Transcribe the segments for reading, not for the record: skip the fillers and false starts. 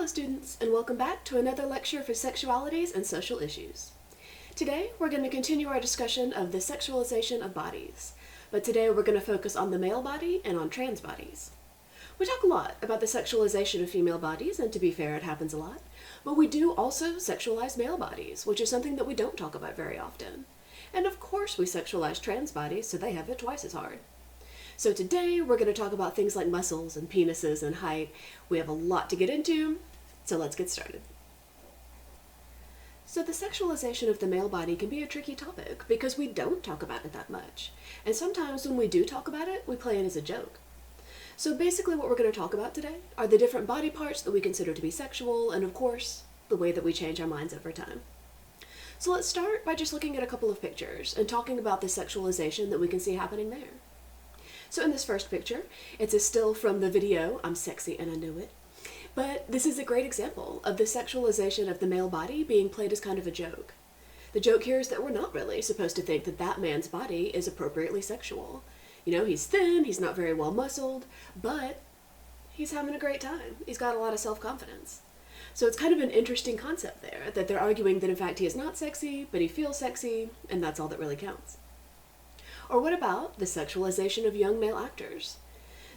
Hello students, and welcome back to another lecture for sexualities and social issues. Today we're going to continue our discussion of the sexualization of bodies, but today we're going to focus on the male body and on trans bodies. We talk a lot about the sexualization of female bodies, and to be fair, it happens a lot, but we do also sexualize male bodies, which is something that we don't talk about very often. And of course we sexualize trans bodies, so they have it twice as hard. So today we're going to talk about things like muscles and penises and height. We have a lot to get into, so let's get started. So the sexualization of the male body can be a tricky topic because we don't talk about it that much. And sometimes when we do talk about it, we play it as a joke. So basically what we're going to talk about today are the different body parts that we consider to be sexual, and of course, the way that we change our minds over time. So let's start by just looking at a couple of pictures and talking about the sexualization that we can see happening there. So in this first picture, it's a still from the video, I'm Sexy and I Know It. But this is a great example of the sexualization of the male body being played as kind of a joke. The joke here is that we're not really supposed to think that that man's body is appropriately sexual. You know, he's thin, he's not very well muscled, but he's having a great time. He's got a lot of self-confidence. So it's kind of an interesting concept there, that they're arguing that in fact he is not sexy, but he feels sexy, and that's all that really counts. Or what about the sexualization of young male actors?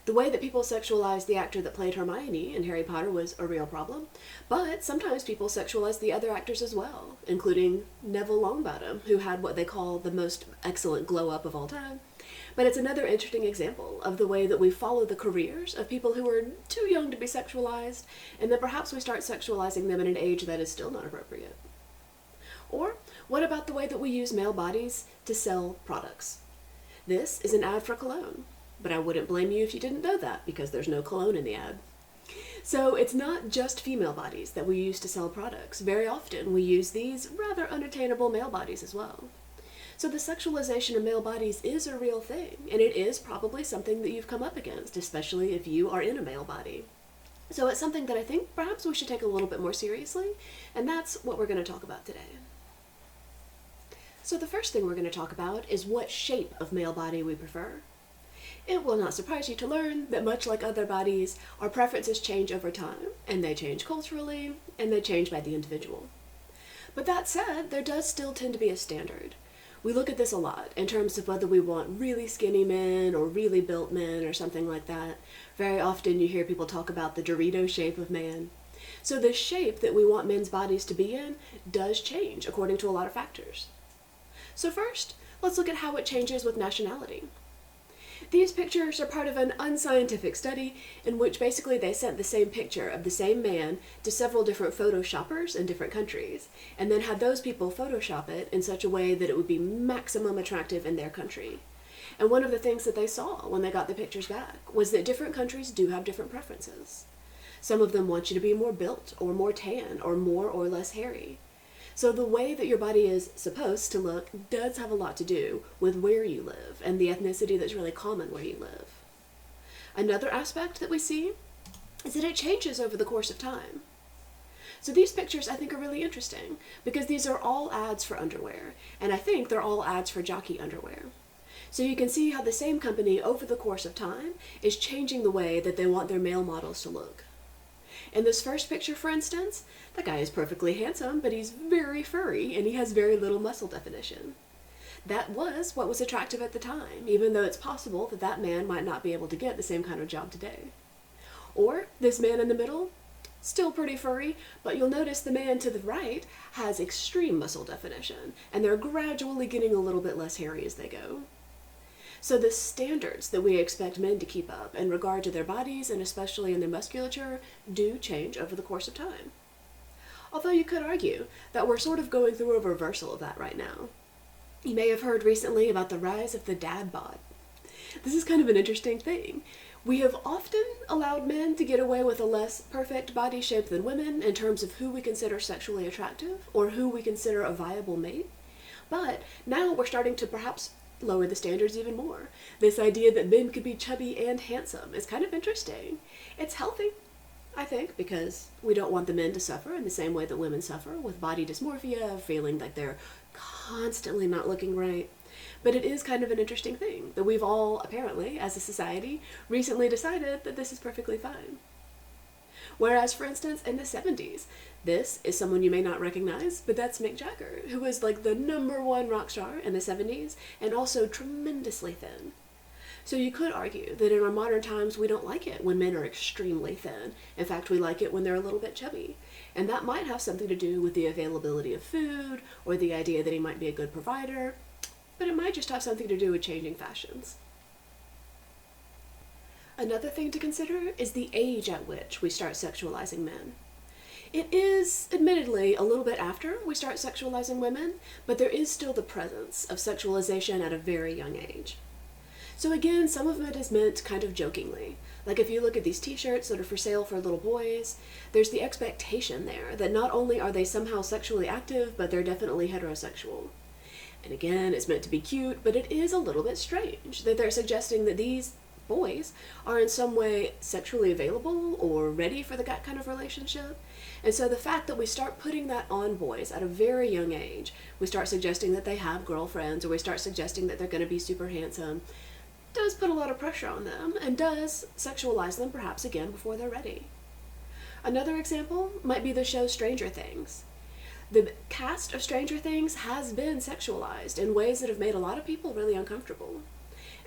The way that people sexualize the actor that played Hermione in Harry Potter was a real problem, but sometimes people sexualize the other actors as well, including Neville Longbottom, who had what they call the most excellent glow-up of all time. But it's another interesting example of the way that we follow the careers of people who are too young to be sexualized, and then perhaps we start sexualizing them at an age that is still not appropriate. Or what about the way that we use male bodies to sell products? This is an ad for cologne, but I wouldn't blame you if you didn't know that because there's no cologne in the ad. So it's not just female bodies that we use to sell products. Very often we use these rather unattainable male bodies as well. So the sexualization of male bodies is a real thing, and it is probably something that you've come up against, especially if you are in a male body. So it's something that I think perhaps we should take a little bit more seriously, and that's what we're going to talk about today. So the first thing we're going to talk about is what shape of male body we prefer. It will not surprise you to learn that much like other bodies, our preferences change over time, and they change culturally, and they change by the individual. But that said, there does still tend to be a standard. We look at this a lot in terms of whether we want really skinny men or really built men or something like that. Very often you hear people talk about the Dorito shape of man. So the shape that we want men's bodies to be in does change according to a lot of factors. So first, let's look at how it changes with nationality. These pictures are part of an unscientific study in which basically they sent the same picture of the same man to several different photoshoppers in different countries, and then had those people Photoshop it in such a way that it would be maximum attractive in their country. And one of the things that they saw when they got the pictures back was that different countries do have different preferences. Some of them want you to be more built, or more tan, or more or less hairy. So the way that your body is supposed to look does have a lot to do with where you live and the ethnicity that's really common where you live. Another aspect that we see is that it changes over the course of time. So these pictures I think are really interesting because these are all ads for underwear, and I think they're all ads for jockey underwear. So you can see how the same company over the course of time is changing the way that they want their male models to look. In this first picture, for instance, the guy is perfectly handsome, but he's very furry and he has very little muscle definition. That was what was attractive at the time, even though it's possible that that man might not be able to get the same kind of job today. Or this man in the middle, still pretty furry, but you'll notice the man to the right has extreme muscle definition, and they're gradually getting a little bit less hairy as they go. So the standards that we expect men to keep up in regard to their bodies, and especially in their musculature, do change over the course of time. Although you could argue that we're sort of going through a reversal of that right now. You may have heard recently about the rise of the dad bod. This is kind of an interesting thing. We have often allowed men to get away with a less perfect body shape than women in terms of who we consider sexually attractive or who we consider a viable mate. But now we're starting to perhaps lower the standards even more. This idea that men could be chubby and handsome is kind of interesting. It's healthy, I think, because we don't want the men to suffer in the same way that women suffer with body dysmorphia, feeling like they're constantly not looking right. But it is kind of an interesting thing that we've all, apparently, as a society, recently decided that this is perfectly fine. Whereas, for instance, in the 70s, this is someone you may not recognize, but that's Mick Jagger, who was like the #1 rock star in the 70s and also tremendously thin. So you could argue that in our modern times, we don't like it when men are extremely thin. In fact, we like it when they're a little bit chubby. And that might have something to do with the availability of food or the idea that he might be a good provider, but it might just have something to do with changing fashions. Another thing to consider is the age at which we start sexualizing men. It is, admittedly, a little bit after we start sexualizing women, but there is still the presence of sexualization at a very young age. So again, some of it is meant kind of jokingly. Like if you look at these t-shirts that are for sale for little boys, there's the expectation there that not only are they somehow sexually active, but they're definitely heterosexual. And again, it's meant to be cute, but it is a little bit strange that they're suggesting that these boys are in some way sexually available or ready for that kind of relationship. And so the fact that we start putting that on boys at a very young age, we start suggesting that they have girlfriends, or we start suggesting that they're going to be super handsome, does put a lot of pressure on them and does sexualize them perhaps again before they're ready. Another example might be the show Stranger Things. The cast of Stranger Things has been sexualized in ways that have made a lot of people really uncomfortable.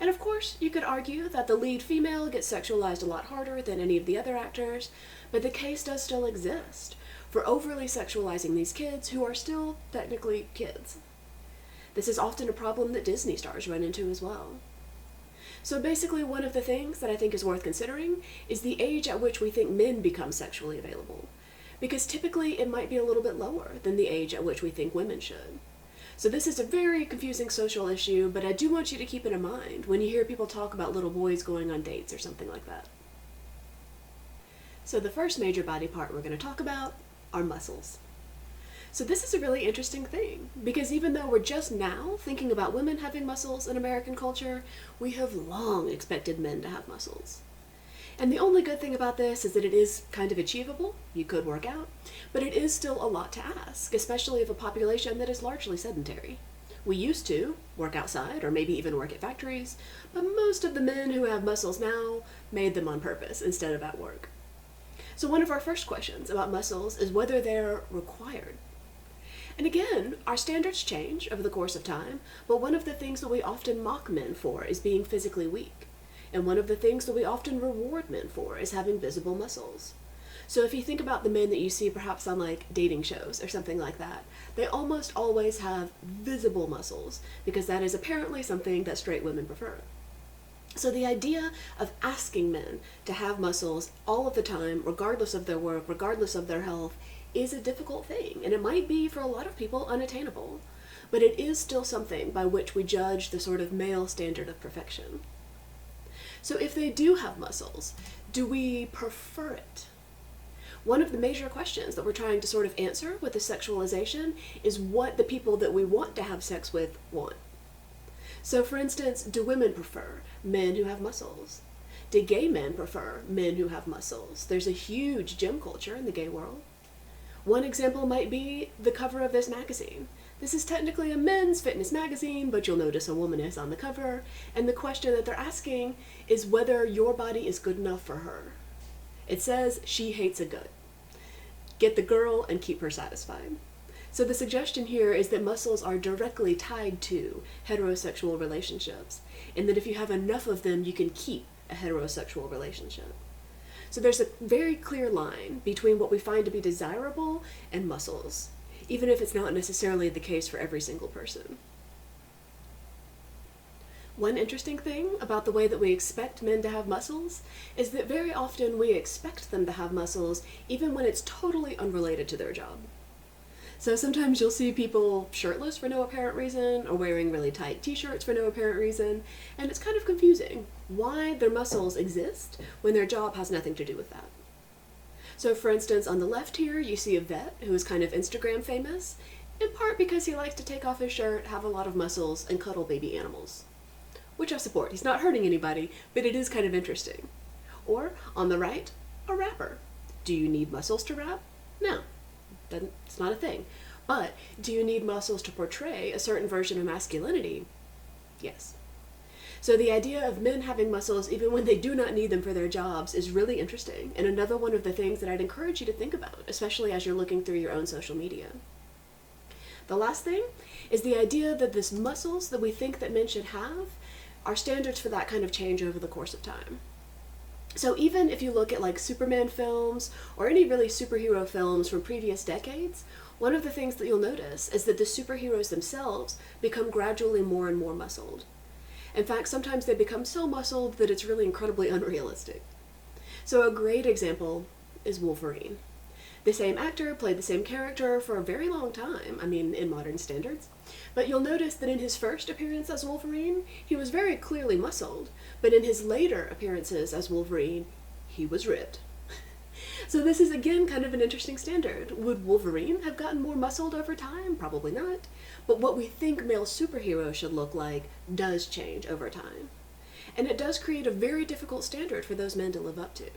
And of course, you could argue that the lead female gets sexualized a lot harder than any of the other actors, but the case does still exist for overly sexualizing these kids who are still technically kids. This is often a problem that Disney stars run into as well. So basically, one of the things that I think is worth considering is the age at which we think men become sexually available, because typically it might be a little bit lower than the age at which we think women should. So this is a very confusing social issue, but I do want you to keep it in mind when you hear people talk about little boys going on dates or something like that. So the first major body part we're going to talk about are muscles. So this is a really interesting thing, because even though we're just now thinking about women having muscles in American culture, we have long expected men to have muscles. And the only good thing about this is that it is kind of achievable. You could work out, but it is still a lot to ask, especially of a population that is largely sedentary. We used to work outside or maybe even work at factories, but most of the men who have muscles now made them on purpose instead of at work. So one of our first questions about muscles is whether they're required. And again, our standards change over the course of time, but one of the things that we often mock men for is being physically weak. And one of the things that we often reward men for is having visible muscles. So if you think about the men that you see perhaps on like dating shows or something like that, they almost always have visible muscles because that is apparently something that straight women prefer. So the idea of asking men to have muscles all of the time, regardless of their work, regardless of their health, is a difficult thing, and it might be for a lot of people unattainable, but it is still something by which we judge the sort of male standard of perfection. So if they do have muscles, do we prefer it? One of the major questions that we're trying to sort of answer with the sexualization is what the people that we want to have sex with want. So for instance, do women prefer men who have muscles? Do gay men prefer men who have muscles? There's a huge gym culture in the gay world. One example might be the cover of this magazine. This is technically a men's fitness magazine, but you'll notice a woman is on the cover, and the question that they're asking is whether your body is good enough for her. It says she hates a gut. Get the girl and keep her satisfied. So the suggestion here is that muscles are directly tied to heterosexual relationships, and that if you have enough of them, you can keep a heterosexual relationship. So there's a very clear line between what we find to be desirable and muscles, even if it's not necessarily the case for every single person. One interesting thing about the way that we expect men to have muscles is that very often we expect them to have muscles even when it's totally unrelated to their job. So sometimes you'll see people shirtless for no apparent reason or wearing really tight t-shirts for no apparent reason, and it's kind of confusing why their muscles exist when their job has nothing to do with that. So for instance, on the left here, you see a vet who is kind of Instagram famous, in part because he likes to take off his shirt, have a lot of muscles, and cuddle baby animals. Which I support. He's not hurting anybody, but it is kind of interesting. Or, on the right, a rapper. Do you need muscles to rap? No. It's not a thing. But do you need muscles to portray a certain version of masculinity? Yes. So the idea of men having muscles even when they do not need them for their jobs is really interesting, and another one of the things that I'd encourage you to think about, especially as you're looking through your own social media. The last thing is the idea that these muscles that we think that men should have are standards for that kind of change over the course of time. So even if you look at like Superman films or any really superhero films from previous decades, one of the things that you'll notice is that the superheroes themselves become gradually more and more muscled. In fact, sometimes they become so muscled that it's really incredibly unrealistic. So a great example is Wolverine. The same actor played the same character for a very long time, in modern standards. But you'll notice that in his first appearance as Wolverine, he was very clearly muscled, but in his later appearances as Wolverine, he was ripped. So this is again kind of an interesting standard. Would Wolverine have gotten more muscled over time? Probably not. But what we think male superheroes should look like does change over time. And it does create a very difficult standard for those men to live up to.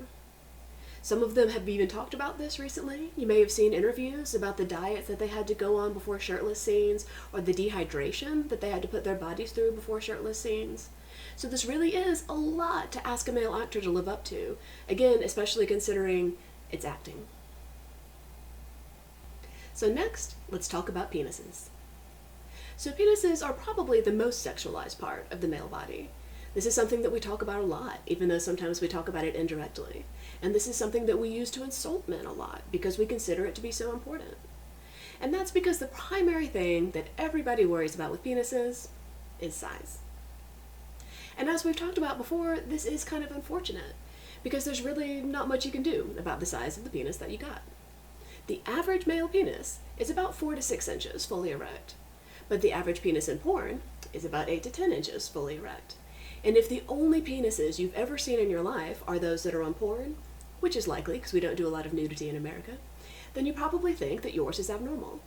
Some of them have even talked about this recently. You may have seen interviews about the diets that they had to go on before shirtless scenes, or the dehydration that they had to put their bodies through before shirtless scenes. So this really is a lot to ask a male actor to live up to, again, especially considering it's acting. So next, let's talk about penises. So penises are probably the most sexualized part of the male body. This is something that we talk about a lot, even though sometimes we talk about it indirectly. And this is something that we use to insult men a lot because we consider it to be so important. And that's because the primary thing that everybody worries about with penises is size. And as we've talked about before, this is kind of unfortunate because there's really not much you can do about the size of the penis that you got. The average male penis is about 4 to 6 inches fully erect, but the average penis in porn is about 8 to 10 inches fully erect. And if the only penises you've ever seen in your life are those that are on porn, which is likely because we don't do a lot of nudity in America, then you probably think that yours is abnormal.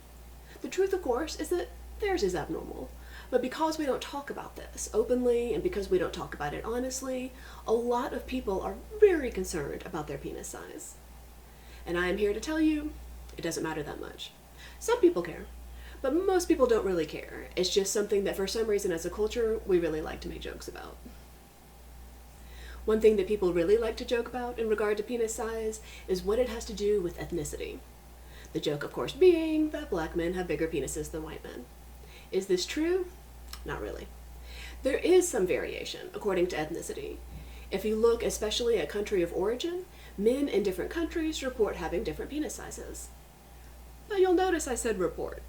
The truth, of course, is that theirs is abnormal. But because we don't talk about this openly and because we don't talk about it honestly, a lot of people are very concerned about their penis size. And I am here to tell you, it doesn't matter that much. Some people care, but most people don't really care. It's just something that for some reason as a culture, we really like to make jokes about. One thing that people really like to joke about in regard to penis size is what it has to do with ethnicity. The joke, of course, being that black men have bigger penises than white men. Is this true? Not really. There is some variation according to ethnicity. If you look especially at country of origin, men in different countries report having different penis sizes. But you'll notice I said report.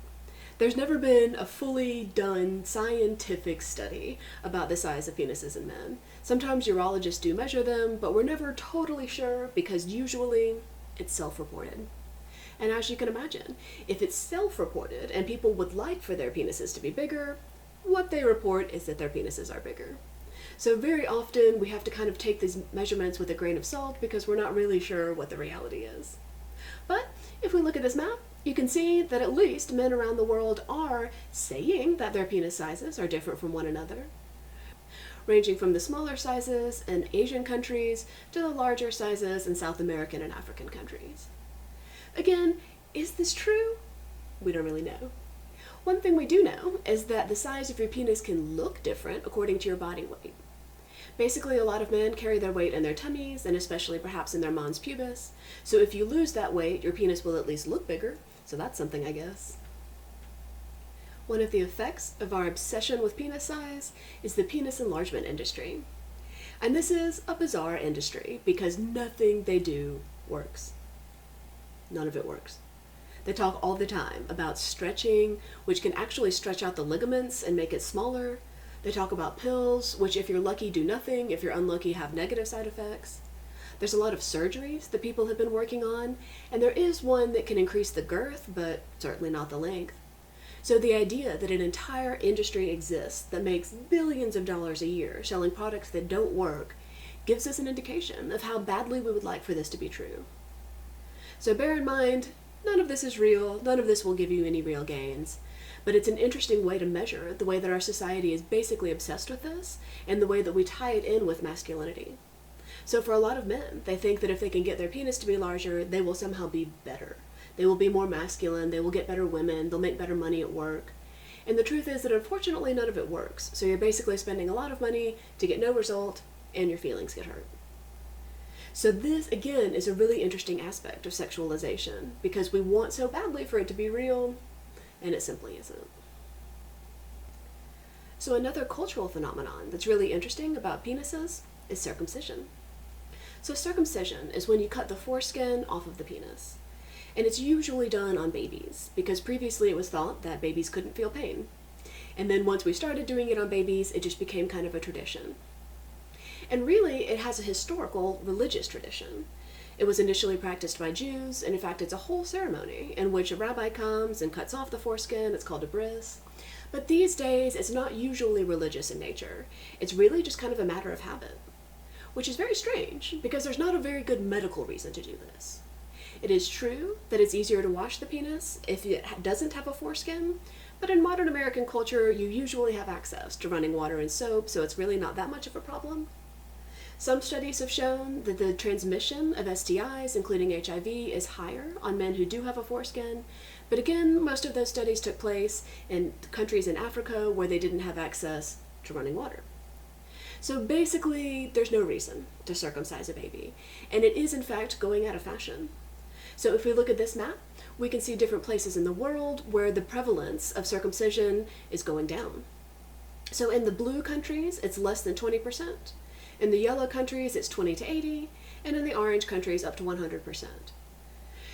There's never been a fully done scientific study about the size of penises in men. Sometimes urologists do measure them, but we're never totally sure because usually it's self-reported. And as you can imagine, if it's self-reported and people would like for their penises to be bigger, what they report is that their penises are bigger. So very often we have to kind of take these measurements with a grain of salt because we're not really sure what the reality is. But if we look at this map, you can see that at least men around the world are saying that their penis sizes are different from one another, ranging from the smaller sizes in Asian countries to the larger sizes in South American and African countries. Again, is this true? We don't really know. One thing we do know is that the size of your penis can look different according to your body weight. Basically, a lot of men carry their weight in their tummies, and especially perhaps in their mons pubis. So if you lose that weight, your penis will at least look bigger. So that's something, I guess. One of the effects of our obsession with penis size is the penis enlargement industry. And this is a bizarre industry because nothing they do works. None of it works. They talk all the time about stretching, which can actually stretch out the ligaments and make it smaller. They talk about pills, which if you're lucky do nothing, if you're unlucky have negative side effects. There's a lot of surgeries that people have been working on, and there is one that can increase the girth, but certainly not the length. So the idea that an entire industry exists that makes billions of dollars a year selling products that don't work gives us an indication of how badly we would like for this to be true. So bear in mind, none of this is real, none of this will give you any real gains, but it's an interesting way to measure the way that our society is basically obsessed with this and the way that we tie it in with masculinity. So for a lot of men, they think that if they can get their penis to be larger, they will somehow be better. They will be more masculine, they will get better women, they'll make better money at work. And the truth is that unfortunately none of it works. So you're basically spending a lot of money to get no result, and your feelings get hurt. So this, again, is a really interesting aspect of sexualization, because we want so badly for it to be real, and it simply isn't. So another cultural phenomenon that's really interesting about penises is circumcision. So circumcision is when you cut the foreskin off of the penis. And it's usually done on babies, because previously it was thought that babies couldn't feel pain. And then once we started doing it on babies, it just became kind of a tradition. And really, it has a historical religious tradition. It was initially practiced by Jews, and in fact it's a whole ceremony in which a rabbi comes and cuts off the foreskin. It's called a bris. But these days, it's not usually religious in nature. It's really just kind of a matter of habit, which is very strange, because there's not a very good medical reason to do this. It is true that it's easier to wash the penis if it doesn't have a foreskin, but in modern American culture, you usually have access to running water and soap, so it's really not that much of a problem. Some studies have shown that the transmission of STIs, including HIV, is higher on men who do have a foreskin, but again, most of those studies took place in countries in Africa where they didn't have access to running water. So basically, there's no reason to circumcise a baby, and it is in fact going out of fashion. So if we look at this map, we can see different places in the world where the prevalence of circumcision is going down. So in the blue countries, it's less than 20%. In the yellow countries, it's 20 to 80, and in the orange countries, up to 100%.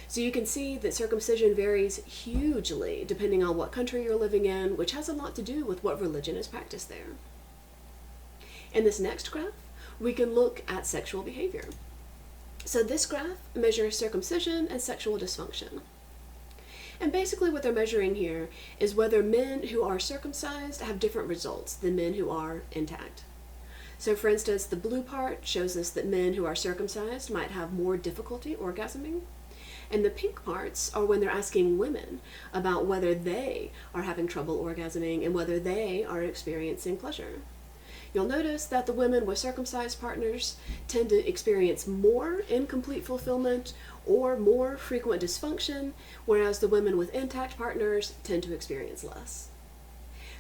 So you can see that circumcision varies hugely depending on what country you're living in, which has a lot to do with what religion is practiced there. In this next graph, we can look at sexual behavior. So this graph measures circumcision and sexual dysfunction. And basically what they're measuring here is whether men who are circumcised have different results than men who are intact. So for instance, the blue part shows us that men who are circumcised might have more difficulty orgasming. And the pink parts are when they're asking women about whether they are having trouble orgasming and whether they are experiencing pleasure. You'll notice that the women with circumcised partners tend to experience more incomplete fulfillment or more frequent dysfunction, whereas the women with intact partners tend to experience less.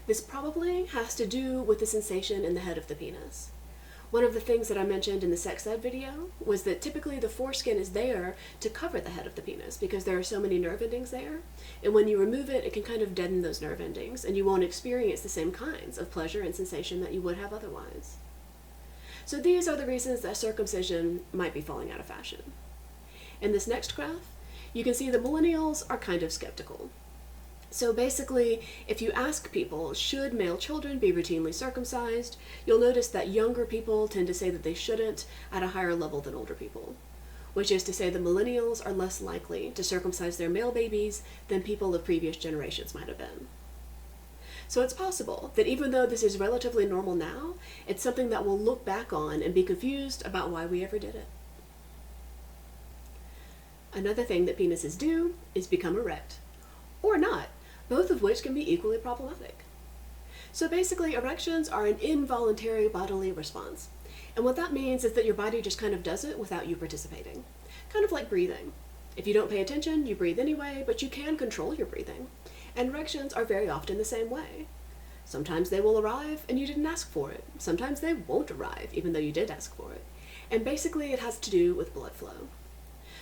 This probably has to do with the sensation in the head of the penis. One of the things that I mentioned in the sex ed video was that typically the foreskin is there to cover the head of the penis because there are so many nerve endings there, and when you remove it, it can kind of deaden those nerve endings, and you won't experience the same kinds of pleasure and sensation that you would have otherwise. So these are the reasons that circumcision might be falling out of fashion. In this next graph, you can see the millennials are kind of skeptical. So basically, if you ask people, should male children be routinely circumcised, you'll notice that younger people tend to say that they shouldn't at a higher level than older people, which is to say that millennials are less likely to circumcise their male babies than people of previous generations might have been. So it's possible that even though this is relatively normal now, it's something that we'll look back on and be confused about why we ever did it. Another thing that penises do is become erect, or not, both of which can be equally problematic. So basically, erections are an involuntary bodily response. And what that means is that your body just kind of does it without you participating. Kind of like breathing. If you don't pay attention, you breathe anyway, but you can control your breathing. And erections are very often the same way. Sometimes they will arrive and you didn't ask for it. Sometimes they won't arrive, even though you did ask for it. And basically, it has to do with blood flow.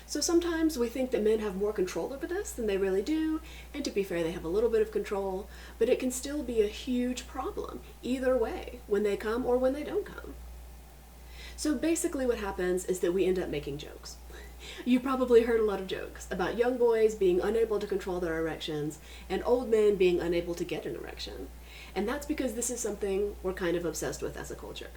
So sometimes we think that men have more control over this than they really do, and to be fair, they have a little bit of control, but it can still be a huge problem, either way, when they come or when they don't come. So basically what happens is that we end up making jokes. You probably heard a lot of jokes about young boys being unable to control their erections and old men being unable to get an erection. And that's because this is something we're kind of obsessed with as a culture.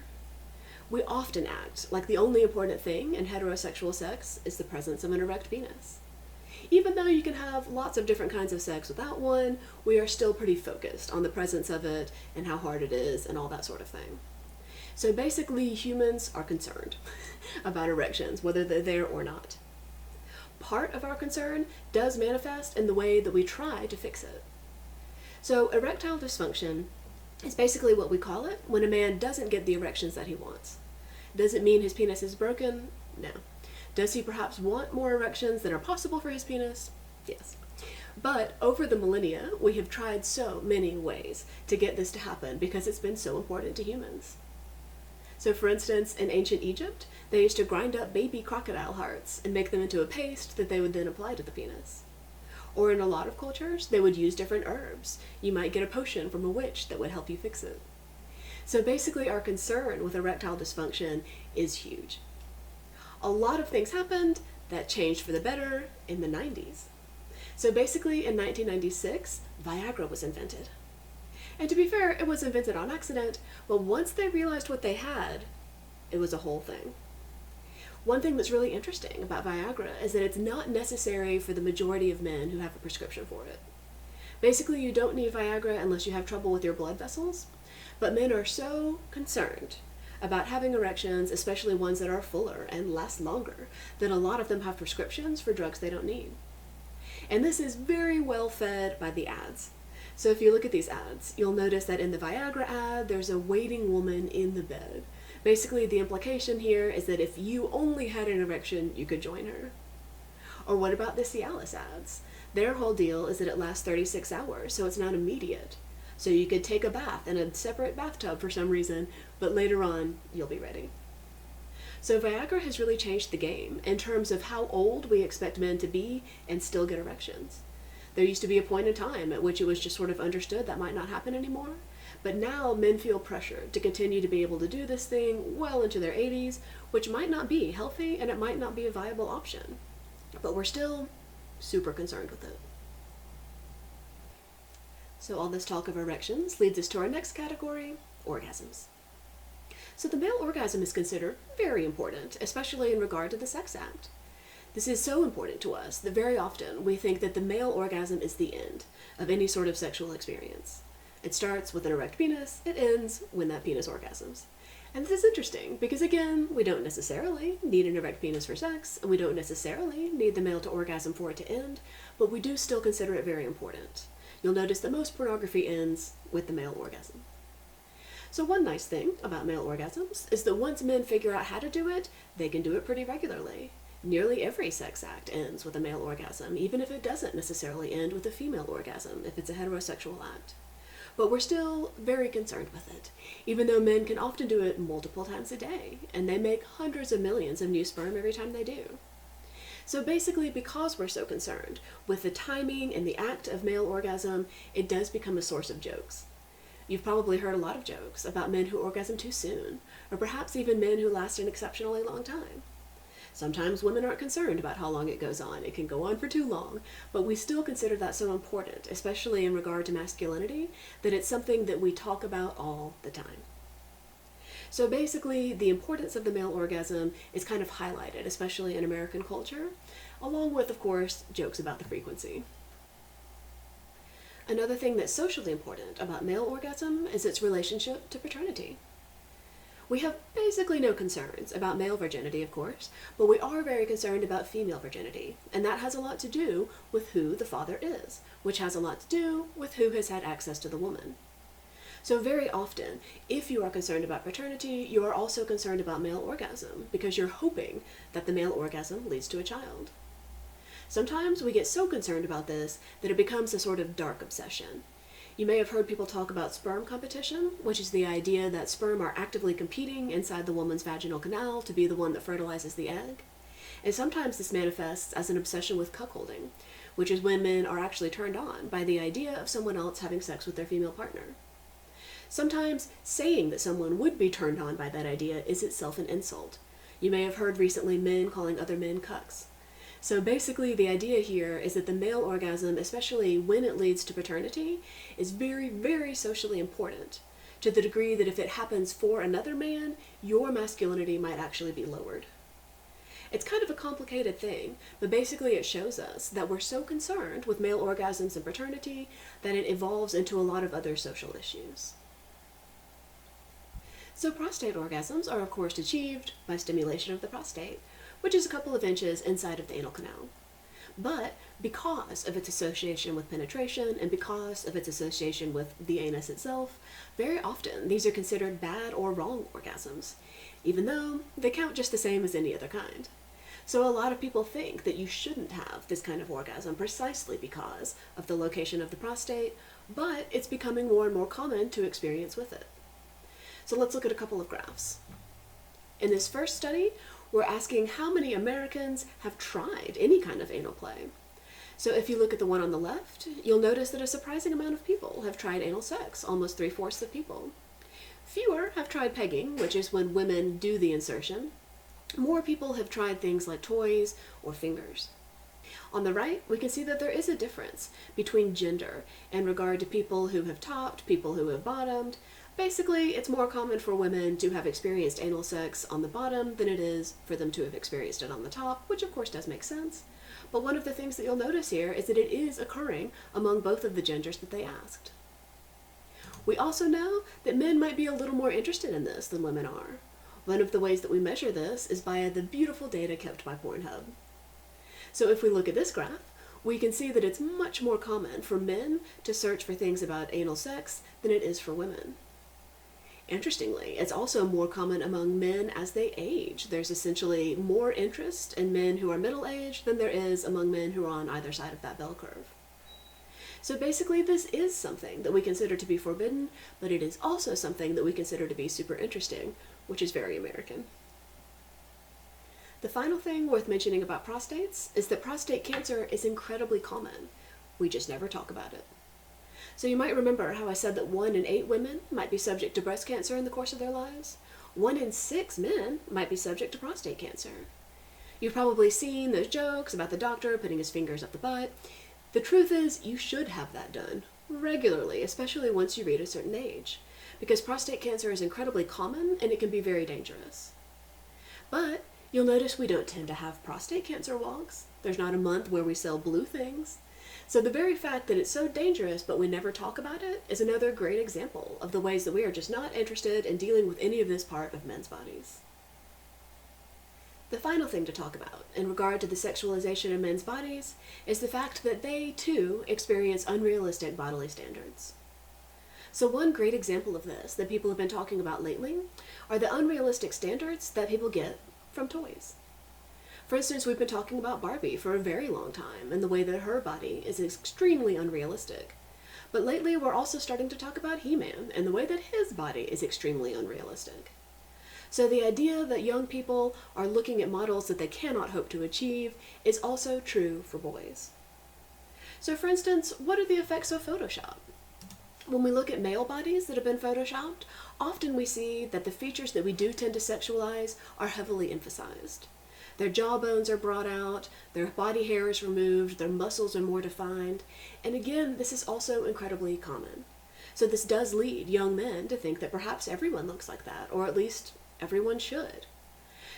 We often act like the only important thing in heterosexual sex is the presence of an erect penis. Even though you can have lots of different kinds of sex without one, we are still pretty focused on the presence of it and how hard it is and all that sort of thing. So basically, humans are concerned about erections, whether they're there or not. Part of our concern does manifest in the way that we try to fix it. So erectile dysfunction is basically what we call it when a man doesn't get the erections that he wants. Does it mean his penis is broken? No. Does he perhaps want more erections than are possible for his penis? Yes. But over the millennia, we have tried so many ways to get this to happen because it's been so important to humans. So for instance, in ancient Egypt, they used to grind up baby crocodile hearts and make them into a paste that they would then apply to the penis. Or in a lot of cultures, they would use different herbs. You might get a potion from a witch that would help you fix it. So basically our concern with erectile dysfunction is huge. A lot of things happened that changed for the better in the 90s. So basically in 1996, Viagra was invented. And to be fair, it was invented on accident, but once they realized what they had, it was a whole thing. One thing that's really interesting about Viagra is that it's not necessary for the majority of men who have a prescription for it. Basically, you don't need Viagra unless you have trouble with your blood vessels, but men are so concerned about having erections, especially ones that are fuller and last longer, that a lot of them have prescriptions for drugs they don't need. And this is very well fed by the ads. So if you look at these ads, you'll notice that in the Viagra ad, there's a waiting woman in the bed. Basically, the implication here is that if you only had an erection, you could join her. Or what about the Cialis ads? Their whole deal is that it lasts 36 hours, so it's not immediate. So you could take a bath in a separate bathtub for some reason, but later on, you'll be ready. So Viagra has really changed the game in terms of how old we expect men to be and still get erections. There used to be a point in time at which it was just sort of understood that might not happen anymore, but now men feel pressured to continue to be able to do this thing well into their 80s, which might not be healthy and it might not be a viable option. But we're still super concerned with it. So all this talk of erections leads us to our next category, orgasms. So the male orgasm is considered very important, especially in regard to the sex act. This is so important to us that very often we think that the male orgasm is the end of any sort of sexual experience. It starts with an erect penis, it ends when that penis orgasms. And this is interesting because again, we don't necessarily need an erect penis for sex, and we don't necessarily need the male to orgasm for it to end, but we do still consider it very important. You'll notice that most pornography ends with the male orgasm. So one nice thing about male orgasms is that once men figure out how to do it, they can do it pretty regularly. Nearly every sex act ends with a male orgasm, even if it doesn't necessarily end with a female orgasm, if it's a heterosexual act. But we're still very concerned with it, even though men can often do it multiple times a day, and they make hundreds of millions of new sperm every time they do. So basically, because we're so concerned with the timing and the act of male orgasm, it does become a source of jokes. You've probably heard a lot of jokes about men who orgasm too soon, or perhaps even men who last an exceptionally long time. Sometimes women aren't concerned about how long it goes on. It can go on for too long, but we still consider that so important, especially in regard to masculinity, that it's something that we talk about all the time. So basically, the importance of the male orgasm is kind of highlighted, especially in American culture, along with, of course, jokes about the frequency. Another thing that's socially important about male orgasm is its relationship to paternity. We have basically no concerns about male virginity, of course, but we are very concerned about female virginity, and that has a lot to do with who the father is, which has a lot to do with who has had access to the woman. So very often, if you are concerned about paternity, you are also concerned about male orgasm, because you're hoping that the male orgasm leads to a child. Sometimes we get so concerned about this that it becomes a sort of dark obsession. You may have heard people talk about sperm competition, which is the idea that sperm are actively competing inside the woman's vaginal canal to be the one that fertilizes the egg. And sometimes this manifests as an obsession with cuckolding, which is when men are actually turned on by the idea of someone else having sex with their female partner. Sometimes saying that someone would be turned on by that idea is itself an insult. You may have heard recently men calling other men cucks. So basically the idea here is that the male orgasm, especially when it leads to paternity, is very, very socially important, to the degree that if it happens for another man, your masculinity might actually be lowered. It's kind of a complicated thing, but basically it shows us that we're so concerned with male orgasms and paternity that it evolves into a lot of other social issues. So prostate orgasms are of course achieved by stimulation of the prostate, which is a couple of inches inside of the anal canal. But because of its association with penetration and because of its association with the anus itself, very often these are considered bad or wrong orgasms, even though they count just the same as any other kind. So a lot of people think that you shouldn't have this kind of orgasm precisely because of the location of the prostate, but it's becoming more and more common to experience with it. So let's look at a couple of graphs. In this first study, we're asking how many Americans have tried any kind of anal play. So if you look at the one on the left, you'll notice that a surprising amount of people have tried anal sex, almost 3/4 of people. Fewer have tried pegging, which is when women do the insertion. More people have tried things like toys or fingers. On the right, we can see that there is a difference between gender in regard to people who have topped, people who have bottomed. Basically, it's more common for women to have experienced anal sex on the bottom than it is for them to have experienced it on the top, which of course does make sense. But one of the things that you'll notice here is that it is occurring among both of the genders that they asked. We also know that men might be a little more interested in this than women are. One of the ways that we measure this is via the beautiful data kept by Pornhub. So if we look at this graph, we can see that it's much more common for men to search for things about anal sex than it is for women. Interestingly, it's also more common among men as they age. There's essentially more interest in men who are middle-aged than there is among men who are on either side of that bell curve. So basically, this is something that we consider to be forbidden, but it is also something that we consider to be super interesting, which is very American. The final thing worth mentioning about prostates is that prostate cancer is incredibly common. We just never talk about it. So you might remember how I said that 1 in 8 women might be subject to breast cancer in the course of their lives? 1 in 6 men might be subject to prostate cancer. You've probably seen those jokes about the doctor putting his fingers up the butt. The truth is, you should have that done regularly, especially once you reach a certain age, because prostate cancer is incredibly common and it can be very dangerous. But you'll notice we don't tend to have prostate cancer walks. There's not a month where we sell blue things. So the very fact that it's so dangerous but we never talk about it is another great example of the ways that we are just not interested in dealing with any of this part of men's bodies. The final thing to talk about in regard to the sexualization of men's bodies is the fact that they, too, experience unrealistic bodily standards. So one great example of this that people have been talking about lately are the unrealistic standards that people get from toys. For instance, we've been talking about Barbie for a very long time and the way that her body is extremely unrealistic. But lately we're also starting to talk about He-Man and the way that his body is extremely unrealistic. So the idea that young people are looking at models that they cannot hope to achieve is also true for boys. So for instance, what are the effects of Photoshop? When we look at male bodies that have been photoshopped, often we see that the features that we do tend to sexualize are heavily emphasized. Their jawbones are brought out, their body hair is removed, their muscles are more defined, and again, this is also incredibly common. So this does lead young men to think that perhaps everyone looks like that, or at least everyone should.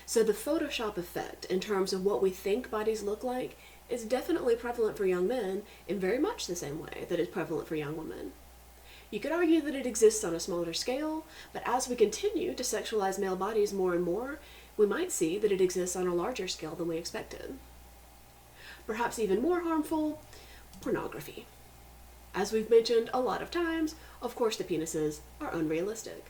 So the Photoshop effect in terms of what we think bodies look like is definitely prevalent for young men in very much the same way that it's prevalent for young women. You could argue that it exists on a smaller scale, but as we continue to sexualize male bodies more and more, we might see that it exists on a larger scale than we expected. Perhaps even more harmful, pornography. As we've mentioned a lot of times, of course the penises are unrealistic.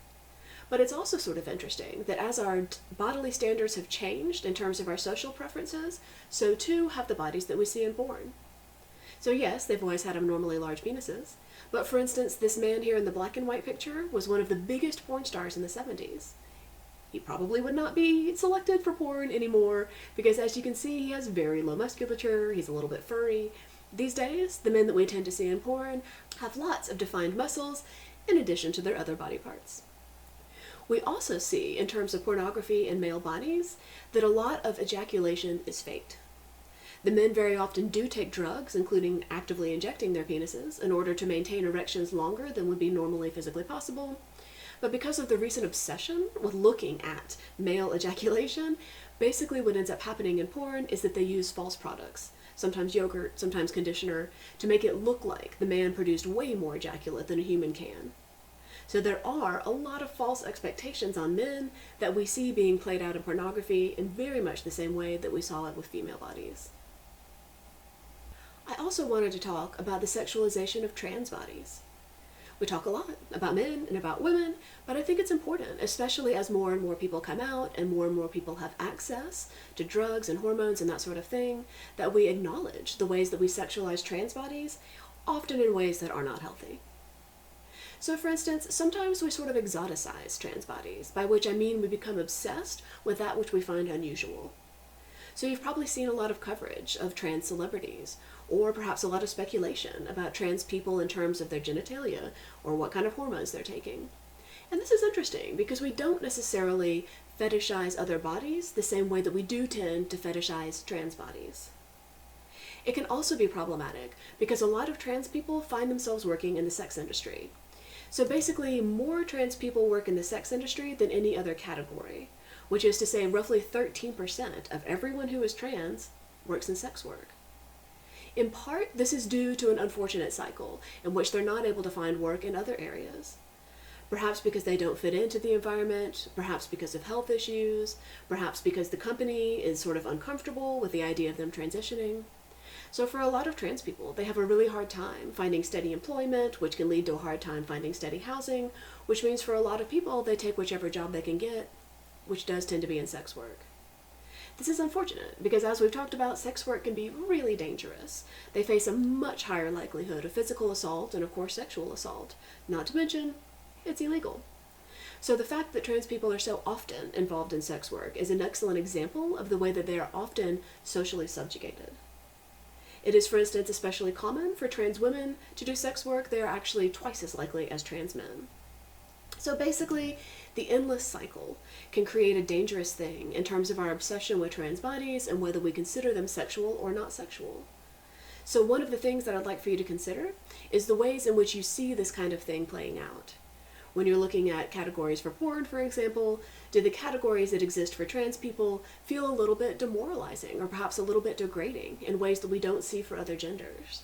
But it's also sort of interesting that as our bodily standards have changed in terms of our social preferences, so too have the bodies that we see in porn. So yes, they've always had abnormally large penises, but for instance, this man here in the black and white picture was one of the biggest porn stars in the 70s. He probably would not be selected for porn anymore because, as you can see, he has very low musculature, he's a little bit furry. These days, the men that we tend to see in porn have lots of defined muscles in addition to their other body parts. We also see, in terms of pornography in male bodies, that a lot of ejaculation is faked. The men very often do take drugs, including actively injecting their penises, in order to maintain erections longer than would be normally physically possible. But because of the recent obsession with looking at male ejaculation, basically what ends up happening in porn is that they use false products, sometimes yogurt, sometimes conditioner, to make it look like the man produced way more ejaculate than a human can. So there are a lot of false expectations on men that we see being played out in pornography in very much the same way that we saw it with female bodies. I also wanted to talk about the sexualization of trans bodies. We talk a lot about men and about women, but I think it's important, especially as more and more people come out and more people have access to drugs and hormones and that sort of thing, that we acknowledge the ways that we sexualize trans bodies, often in ways that are not healthy. So for instance, sometimes we sort of exoticize trans bodies, by which I mean we become obsessed with that which we find unusual. So you've probably seen a lot of coverage of trans celebrities, or perhaps a lot of speculation about trans people in terms of their genitalia, or what kind of hormones they're taking. And this is interesting, because we don't necessarily fetishize other bodies the same way that we do tend to fetishize trans bodies. It can also be problematic, because a lot of trans people find themselves working in the sex industry. So basically, more trans people work in the sex industry than any other category, which is to say roughly 13% of everyone who is trans works in sex work. In part, this is due to an unfortunate cycle in which they're not able to find work in other areas. Perhaps because they don't fit into the environment, perhaps because of health issues, perhaps because the company is sort of uncomfortable with the idea of them transitioning. So for a lot of trans people, they have a really hard time finding steady employment, which can lead to a hard time finding steady housing, which means for a lot of people, they take whichever job they can get, which does tend to be in sex work. This is unfortunate, because as we've talked about, sex work can be really dangerous. They face a much higher likelihood of physical assault and, of course, sexual assault. Not to mention, it's illegal. So the fact that trans people are so often involved in sex work is an excellent example of the way that they are often socially subjugated. It is, for instance, especially common for trans women to do sex work. They are actually twice as likely as trans men. So basically, the endless cycle can create a dangerous thing in terms of our obsession with trans bodies and whether we consider them sexual or not sexual. So one of the things that I'd like for you to consider is the ways in which you see this kind of thing playing out. When you're looking at categories for porn, for example, do the categories that exist for trans people feel a little bit demoralizing or perhaps a little bit degrading in ways that we don't see for other genders?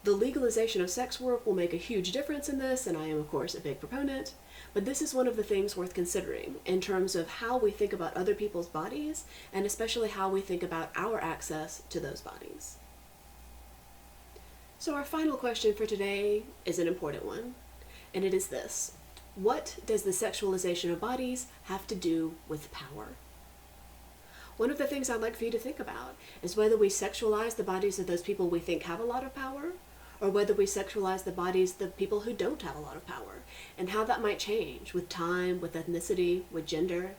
The legalization of sex work will make a huge difference in this, and I am, of course, a big proponent, but this is one of the things worth considering in terms of how we think about other people's bodies, and especially how we think about our access to those bodies. So our final question for today is an important one, and it is this: what does the sexualization of bodies have to do with power? One of the things I'd like for you to think about is whether we sexualize the bodies of those people we think have a lot of power, or whether we sexualize the bodies of the people who don't have a lot of power, and how that might change with time, with ethnicity, with gender.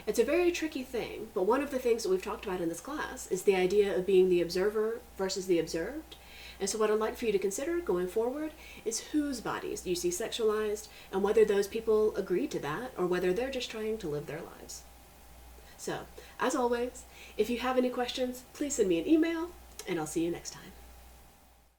It's a very tricky thing, but one of the things that we've talked about in this class is the idea of being the observer versus the observed. And so what I'd like for you to consider going forward is whose bodies do you see sexualized, and whether those people agree to that, or whether they're just trying to live their lives. So, as always, if you have any questions, please send me an email, and I'll see you next time.